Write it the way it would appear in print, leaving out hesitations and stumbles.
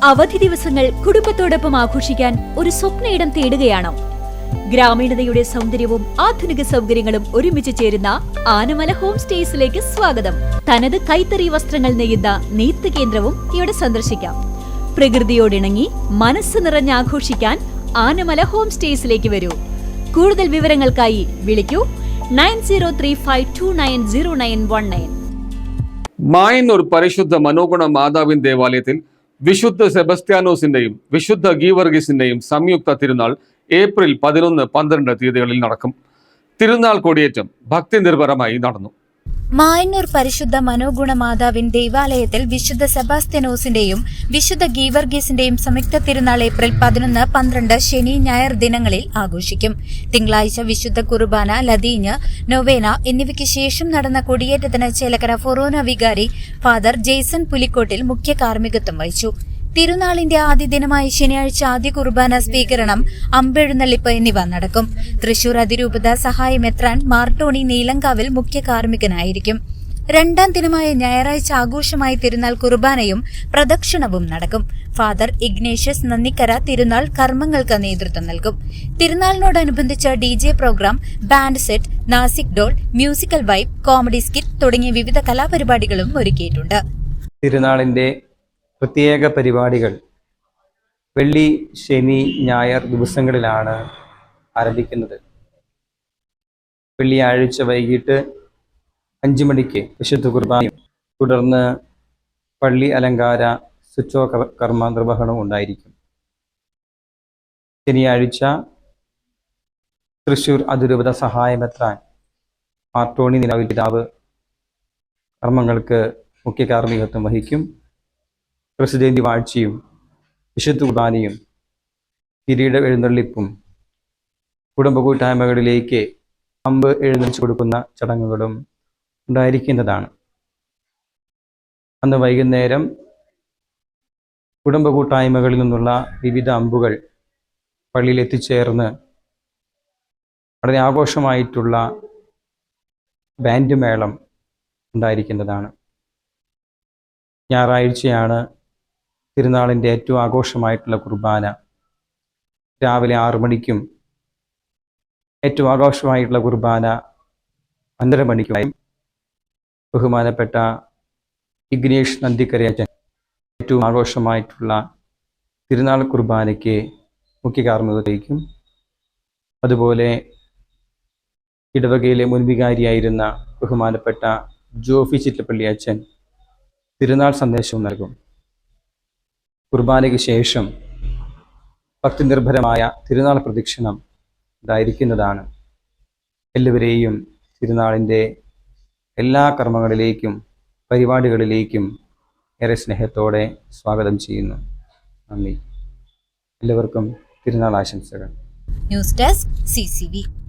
അവധി ദിവസങ്ങൾ കുടുംബത്തോടൊപ്പം ആഘോഷിക്കാൻ ഒരു സ്വപ്നയിടം തേടുകയാണോ? ഗ്രാമീണതയുടെ സൗന്ദര്യവും ആധുനിക സൗകര്യങ്ങളും ഒരുമിച്ച് ചേരുന്ന ആനമല ഹോം സ്റ്റേസിലേക്ക് സ്വാഗതം. തനത് കൈത്തറി വസ്ത്രങ്ങൾ നെയ്യുന്ന നെയ്ത്ത് കേന്ദ്രവും ഇവിടെ സന്ദർശിക്കാം. പ്രകൃതിയോടിണങ്ങി മനസ്സ് നിറഞ്ഞ് ആഘോഷിക്കാൻ ആനമല ഹോം സ്റ്റേസിലേക്ക് വരൂ. കൂടുതൽ വിവരങ്ങൾക്കായി വിളിക്കൂ 9035290919. മായന്നൂർ പരിശുദ്ധ മനോഗുണ മാതാവിൻ ദേവാലയത്തിൽ വിശുദ്ധ സെബസ്ത്യാനോസിന്റെയും വിശുദ്ധ ഗീവർഗീസിന്റെയും സംയുക്ത തിരുനാൾ ഏപ്രിൽ 11, 12 തീയതികളിൽ നടക്കും. തിരുനാൾ കൊടിയേറ്റം ഭക്തി നിർഭരമായി നടന്നു. മായന്നൂർ പരിശുദ്ധ മനോഗുണ മാതാവിൻ ദേവാലയത്തിൽ വിശുദ്ധ സെബാസ്ത്യാനോസിന്റെയും വിശുദ്ധ ഗീവർഗീസിന്റെയും സംയുക്ത തിരുനാൾ ഏപ്രിൽ 11, 12 ശനി, ഞായർ ദിനങ്ങളിൽ ആഘോഷിക്കും. തിങ്കളാഴ്ച വിശുദ്ധ കുർബാന, ലതീഞ്ഞ്, നൊവേന എന്നിവയ്ക്ക് ശേഷം നടന്ന കൊടിയേറ്റത്തിന് ചേലക്കര ഫൊറോന വികാരി ഫാദർ ജെയ്സൺ പുലിക്കോട്ടിൽ മുഖ്യ കാർമ്മികത്വം വഹിച്ചു. തിരുനാളിന്റെ ആദ്യ ദിനമായ ശനിയാഴ്ച ആദ്യ കുർബാന സ്വീകരണം, അമ്പെഴുന്നള്ളിപ്പ് എന്നിവ നടക്കും. തൃശൂർ അതിരൂപത സഹായ മെത്രാൻ മാർട്ടോണി നീലങ്കാവിൽ മുഖ്യ കാർമ്മികനായിരിക്കും. രണ്ടാം ദിനമായ ഞായറാഴ്ച ആഘോഷമായ തിരുനാൾ കുർബാനയും പ്രദക്ഷിണവും നടക്കും. ഫാദർ ഇഗ്നേഷ്യസ് നന്ദിക്കര തിരുനാൾ കർമ്മങ്ങൾക്ക് നേതൃത്വം നൽകും. തിരുനാളിനോടനുബന്ധിച്ച് DJ programme, band set, Nasik dhol, musical vibe, comedy skit തുടങ്ങിയ വിവിധ കലാപരിപാടികളും ഒരുക്കിയിട്ടുണ്ട്. തിരുനാളിന്റെ പ്രത്യേക പരിപാടികൾ വെള്ളി, ശനി, ഞായർ ദിവസങ്ങളിലാണ് ആരംഭിക്കുന്നത്. വെള്ളിയാഴ്ച വൈകിട്ട് 5 മണിക്ക് വിശുദ്ധ കുർബാനയും തുടർന്ന് പള്ളി അലങ്കാര സ്വിച്ചോ കർമ്മ നിർവഹണവും ഉണ്ടായിരിക്കും. ശനിയാഴ്ച തൃശൂർ അതിരൂപത സഹായ മെത്രാൻ മാർട്ടോണി നിലവിൽ പിതാവ് കർമ്മങ്ങൾക്ക് മുഖ്യ കാർമ്മികത്വം വഹിക്കും. പ്രസിദ്ധന്തി വാഴ്ചയും വിശുദ്ധ കുർബാനയും കിരീട എഴുന്നള്ളിപ്പും കുടുംബ കൂട്ടായ്മകളിലേക്ക് അമ്പ് എഴുന്നള്ളിച്ചു കൊടുക്കുന്ന ചടങ്ങുകളും ഉണ്ടായിരിക്കുന്നതാണ്. അന്ന് വൈകുന്നേരം കുടുംബ കൂട്ടായ്മകളിൽ നിന്നുള്ള വിവിധ അമ്പുകൾ പള്ളിയിൽ എത്തിച്ചേർന്ന് വളരെ ആഘോഷമായിട്ടുള്ള ബാൻഡ് മേളം ഉണ്ടായിരിക്കുന്നതാണ്. ഞായറാഴ്ചയാണ് തിരുനാളിൻ്റെ ഏറ്റവും ആഘോഷമായിട്ടുള്ള കുർബാന. രാവിലെ 6 മണിക്കും ഏറ്റവും ആഘോഷമായിട്ടുള്ള കുർബാന 12 മണിക്കും ബഹുമാനപ്പെട്ട ഇഗ്നേഷ് നന്ദിക്കരയച്ചൻ ഏറ്റവും ആഘോഷമായിട്ടുള്ള തിരുനാൾ കുർബാനയ്ക്ക് മുഖ്യ കാർമ്മികത്വം വഹിക്കും. അതുപോലെ ഇടവകയിലെ മുൻവികാരിയായിരുന്ന ബഹുമാനപ്പെട്ട ജോഫി ചിറ്റപ്പള്ളി അച്ഛൻ തിരുനാൾ സന്ദേശവും നൽകും. കുർബാനയ്ക്ക് ശേഷം ഭക്തി നിർഭരമായ തിരുനാൾ പ്രദക്ഷിണം ഉണ്ടായിരിക്കുന്നതാണ്. എല്ലാവരെയും തിരുനാളിൻ്റെ എല്ലാ കർമ്മങ്ങളിലേക്കും പരിപാടികളിലേക്കും ഏറെ സ്നേഹത്തോടെ സ്വാഗതം ചെയ്യുന്നു. നന്ദി. എല്ലാവർക്കും തിരുനാൾ ആശംസകൾ. News desk CCV.